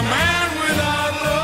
a man without love.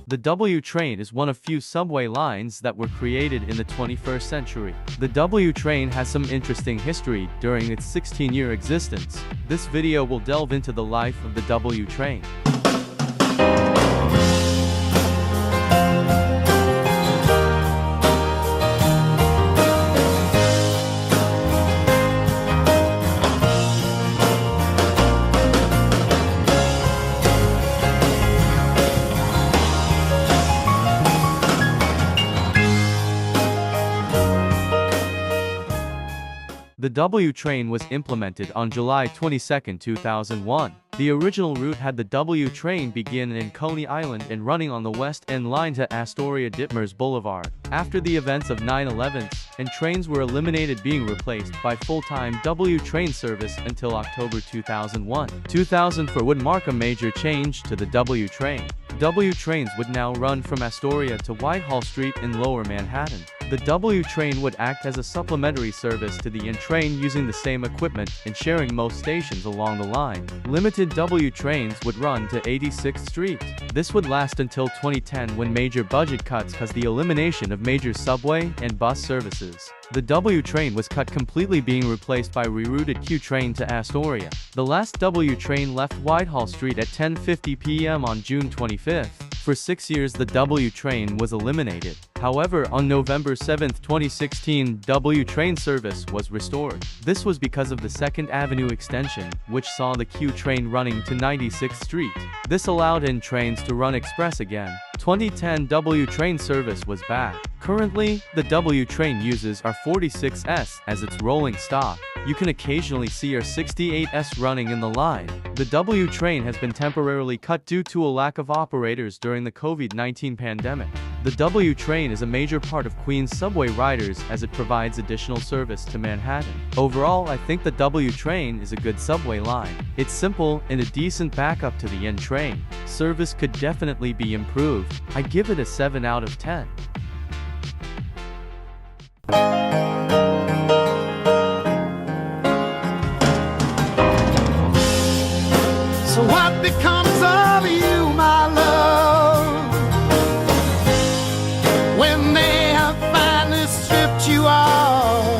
The W train is one of few subway lines that were created in the 21st century. The W train has some interesting history during its 16-year existence. This video will delve into the life of the W train. The W train was implemented on July 22, 2001. The original route had the W train begin in Coney Island and running on the West End line to Astoria Ditmars Boulevard. After the events of 9/11, and trains were eliminated, being replaced by full-time W train service until October 2001. 2004 would mark a major change to the W train. W trains would now run from Astoria to Whitehall Street in Lower Manhattan. The W train would act as a supplementary service to the N train, using the same equipment and sharing most stations along the line. Limited W trains would run to 86th Street. This would last until 2010, when major budget cuts caused the elimination of major subway and bus services. The W train was cut completely, being replaced by rerouted Q train to Astoria. The last W train left Whitehall Street at 10:50 p.m. on June 25th. For 6 years the W train was eliminated. However, on November 7, 2016, W train service was restored. This was because of the 2nd Avenue extension, which saw the Q train running to 96th Street. This allowed N trains to run express again. 2010 W train service was back. Currently, the W train uses our 46S as its rolling stock. You can occasionally see our 68S running in the line. The W train has been temporarily cut due to a lack of operators during the COVID-19 pandemic. The W train is a major part of Queens subway riders, as it provides additional service to Manhattan. Overall, I think the W train is a good subway line. It's simple and a decent backup to the N train. Service could definitely be improved. I give it a 7 out of 10. So what becomes of you, my love, when they have finally stripped you off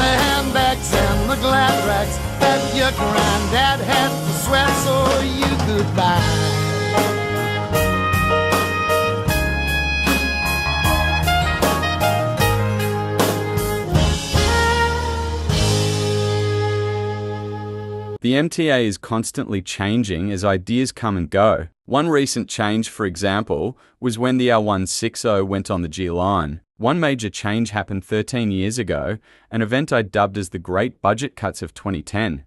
the handbags and the glad rags that your granddad had to sweat so you could buy? The MTA is constantly changing as ideas come and go. One recent change, for example, was when the L160 went on the G line. One major change happened 13 years ago, an event I dubbed as the Great Budget Cuts of 2010.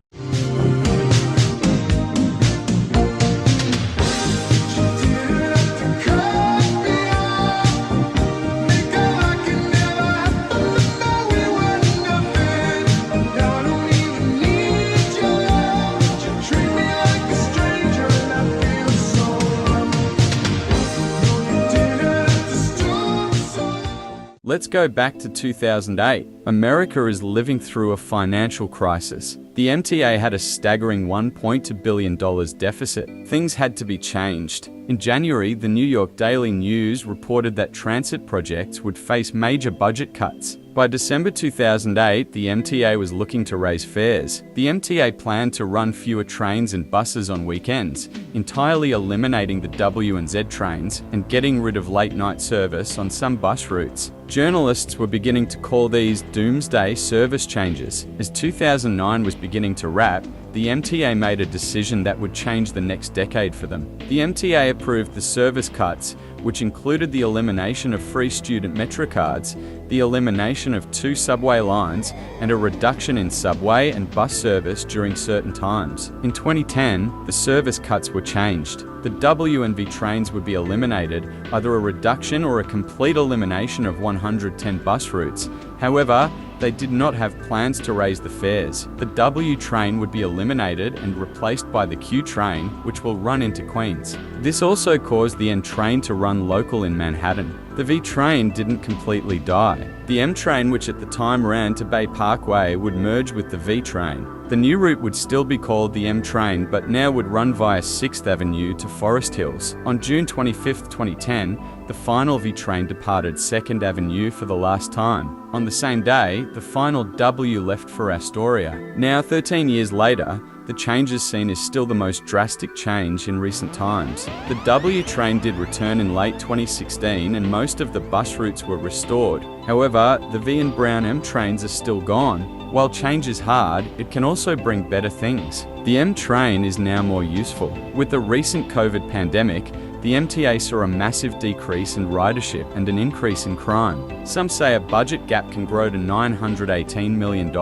Let's go back to 2008. America is living through a financial crisis. The MTA had a staggering $1.2 billion deficit. Things had to be changed. In January, the New York Daily News reported that transit projects would face major budget cuts. By December 2008, the MTA was looking to raise fares. The MTA planned to run fewer trains and buses on weekends, entirely eliminating the W and Z trains and getting rid of late-night service on some bus routes. Journalists were beginning to call these doomsday service changes. As 2009 was beginning to wrap, the MTA made a decision that would change the next decade for them. The MTA approved the service cuts, which included the elimination of free student MetroCards, the elimination of 2 subway lines, and a reduction in subway and bus service during certain times. In 2010, the service cuts were changed. The W and V trains would be eliminated, either a reduction or a complete elimination of 110 bus routes. However, they did not have plans to raise the fares. The W train would be eliminated and replaced by the Q train, which will run into Queens. This also caused the N train to run run local in Manhattan. The V train didn't completely die. The M train, which at the time ran to Bay Parkway, would merge with the V train. The new route would still be called the M train, but now would run via 6th Avenue to Forest Hills. On June 25, 2010, the final V train departed 2nd Avenue for the last time. On the same day, the final W left for Astoria. Now, 13 years later, the changes seen is still the most drastic change in recent times. The W train did return in late 2016 and most of the bus routes were restored. However, the V and Brown M trains are still gone. While change is hard, it can also bring better things. The M train is now more useful. With the recent COVID pandemic, the MTA saw a massive decrease in ridership and an increase in crime. Some say a budget gap can grow to $918 million.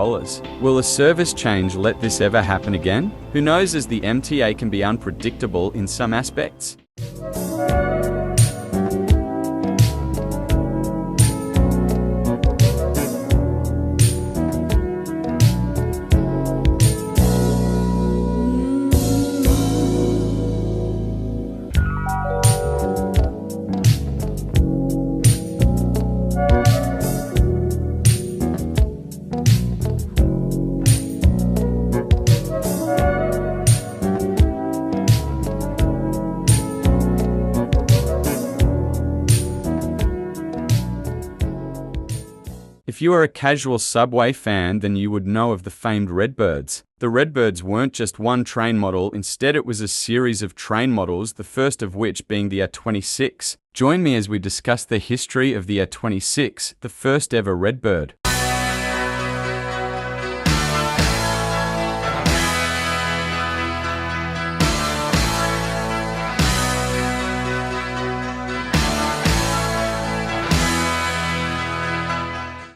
Will a service change let this ever happen again? Who knows, as the MTA can be unpredictable in some aspects. If you are a casual subway fan, then you would know of the famed Redbirds. The Redbirds weren't just one train model, instead it was a series of train models, the first of which being the A26. Join me as we discuss the history of the A26, the first ever Redbird.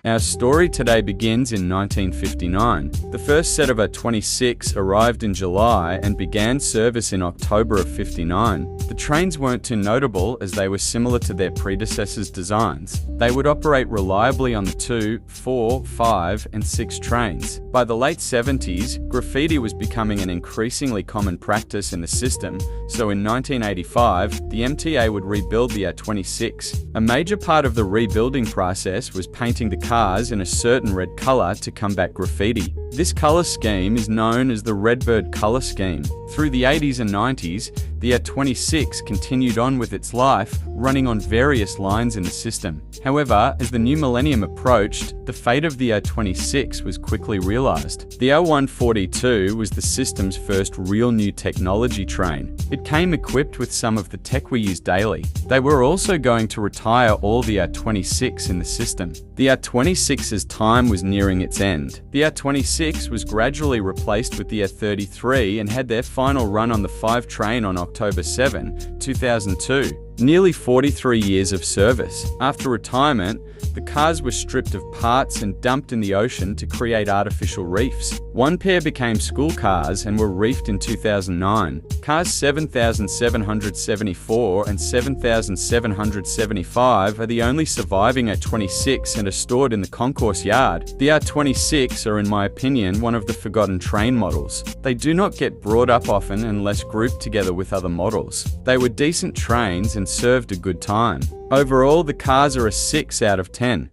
Our story today begins in 1959. The first set of A26 arrived in July and began service in October of '59. The trains weren't too notable as they were similar to their predecessors' designs. They would operate reliably on the 2, 4, 5, and 6 trains. By the late 70s, graffiti was becoming an increasingly common practice in the system, so in 1985, the MTA would rebuild the A26. A major part of the rebuilding process was painting the cars in a certain red color to combat graffiti. This color scheme is known as the Redbird color scheme. Through the 80s and 90s, the A26 continued on with its life, running on various lines in the system. However, as the new millennium approached, the fate of the A26 was quickly realized. The A142 was the system's first real new technology train. It came equipped with some of the tech we use daily. They were also going to retire all the A26 in the system. The A26's time was nearing its end. The A26 was gradually replaced with the A33 and had their final run on the 5 train on October 7, 2002. Nearly 43 years of service. After retirement, the cars were stripped of parts and dumped in the ocean to create artificial reefs. One pair became school cars and were reefed in 2009. Cars 7774 and 7775 are the only surviving A26 and are stored in the concourse yard. The A26 are, in my opinion, one of the forgotten train models. They do not get brought up often unless grouped together with other models. They were decent trains and served a good time. Overall, the cars are a 6 out of 10.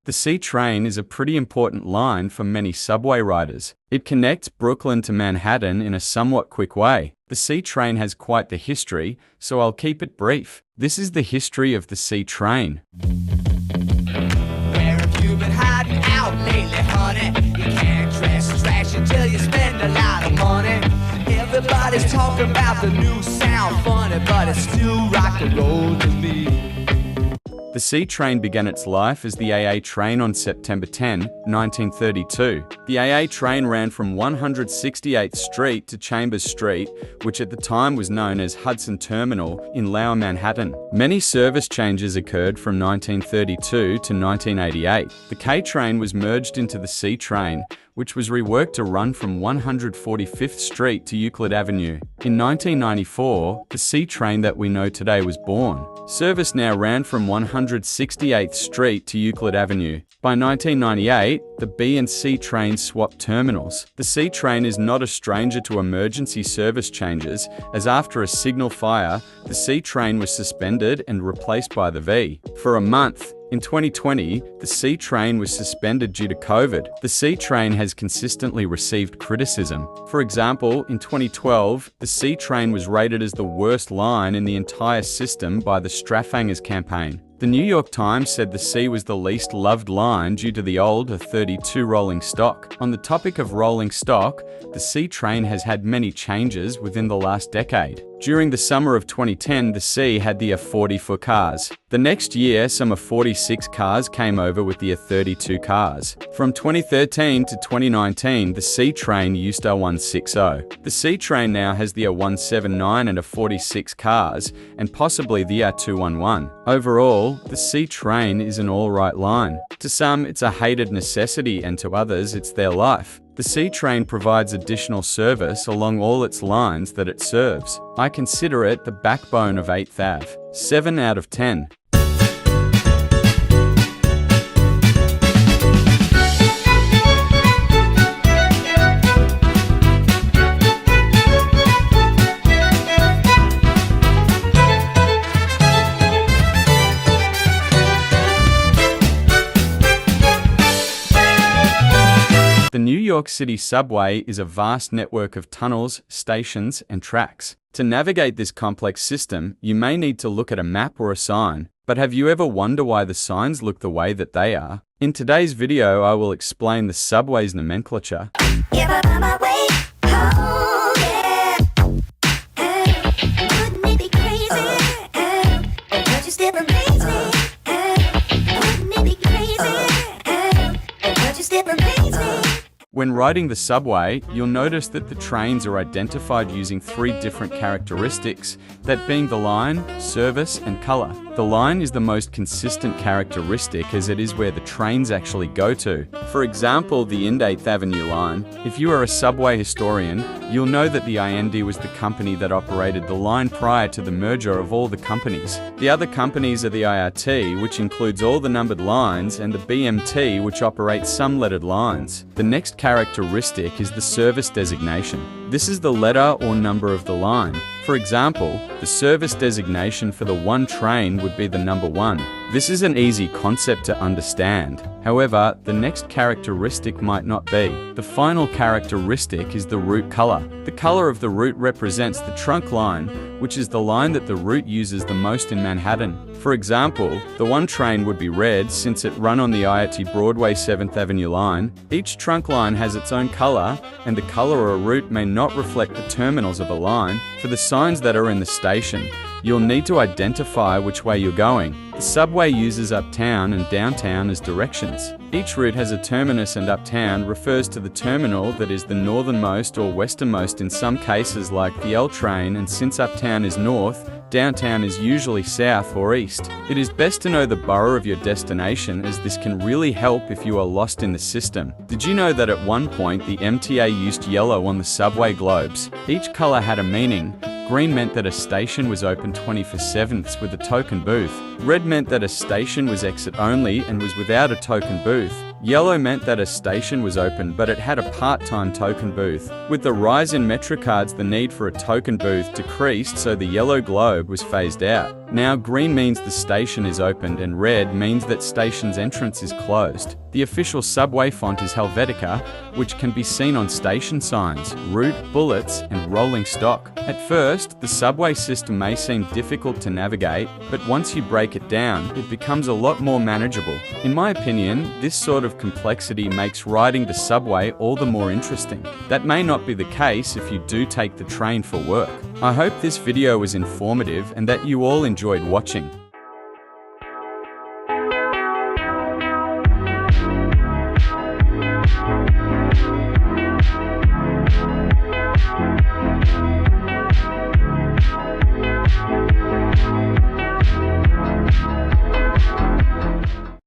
The C train is a pretty important line for many subway riders. It connects Brooklyn to Manhattan in a somewhat quick way. The C train has quite the history, so I'll keep it brief. This is the history of the C train. Where have you been hiding out lately, honey? You can't dress trash until you spend a lot of money. Everybody's talking about the new sound funny, but it's still rock and roll to me. The C train began its life as the AA train on September 10, 1932. The AA train ran from 168th Street to Chambers Street, which at the time was known as Hudson Terminal, in Lower Manhattan. Many service changes occurred from 1932 to 1988. The K train was merged into the C train, which was reworked to run from 145th Street to Euclid Avenue. In 1994, the C train that we know today was born. Service now ran from 168th Street to Euclid Avenue. By 1998, the B and C trains swapped terminals. The C train is not a stranger to emergency service changes, as after a signal fire, the C train was suspended and replaced by the V. For a month, in 2020, the C train was suspended due to COVID. The C train has consistently received criticism. For example, in 2012, the C train was rated as the worst line in the entire system by the Straffangers campaign. The New York Times said the C was the least loved line due to the old 32 rolling stock. On the topic of rolling stock, the C train has had many changes within the last decade. During the summer of 2010, the C had the 44 cars. The next year, some 46 cars came over with the 32 cars. From 2013 to 2019, the C train used 160. The C train now has the 179 and 46 cars, and possibly the 211. Overall, the C train is an alright line. To some, it's a hated necessity, and to others, it's their life. The C train provides additional service along all its lines that it serves. I consider it the backbone of 8th Ave. 7 out of 10. The New York City subway is a vast network of tunnels, stations, and tracks. To navigate this complex system, you may need to look at a map or a sign. But have you ever wondered why the signs look the way that they are? In today's video, I will explain the subway's nomenclature. If I find my way home, yeah. Wouldn't it be crazy? Don't you still amaze me? Wouldn't it be crazy? Don't you still amaze me? When riding the subway, you'll notice that the trains are identified using 3 different characteristics, that being the line, service, and color. The line is the most consistent characteristic as it is where the trains actually go to. For example, the IND 8th Avenue line. If you are a subway historian, you'll know that the IND was the company that operated the line prior to the merger of all the companies. The other companies are the IRT, which includes all the numbered lines, and the BMT, which operates some lettered lines. The next characteristic is the service designation. This is the letter or number of the line. For example, the service designation for the 1 train would be the number 1. This is an easy concept to understand. However, the next characteristic might not be. The final characteristic is the route color. The color of the route represents the trunk line, which is the line that the route uses the most in Manhattan. For example, the 1 train would be red since it run on the IRT Broadway 7th Avenue line. Each trunk line has its own color, and the color or route may not reflect the terminals of a line. For the signs that are in the station, you'll need to identify which way you're going. The subway uses uptown and downtown as directions. Each route has a terminus, and uptown refers to the terminal that is the northernmost or westernmost in some cases, like the L train, and since uptown is north, downtown is usually south or east. It is best to know the borough of your destination, as this can really help if you are lost in the system. Did you know that at one point the MTA used yellow on the subway globes? Each color had a meaning. Green meant that a station was open 24/7 with a token booth. Red meant that a station was exit only and was without a token booth. Yellow meant that a station was open but it had a part-time token booth. With the rise in MetroCards, the need for a token booth decreased, so the yellow globe was phased out. Now green means the station is opened, and red means that station's entrance is closed. The official subway font is Helvetica, which can be seen on station signs, route, bullets, and rolling stock. At first, the subway system may seem difficult to navigate, but once you break it down, it becomes a lot more manageable. In my opinion, this sort of complexity makes riding the subway all the more interesting. That may not be the case if you do take the train for work. I hope this video was informative and that you all enjoyed watching.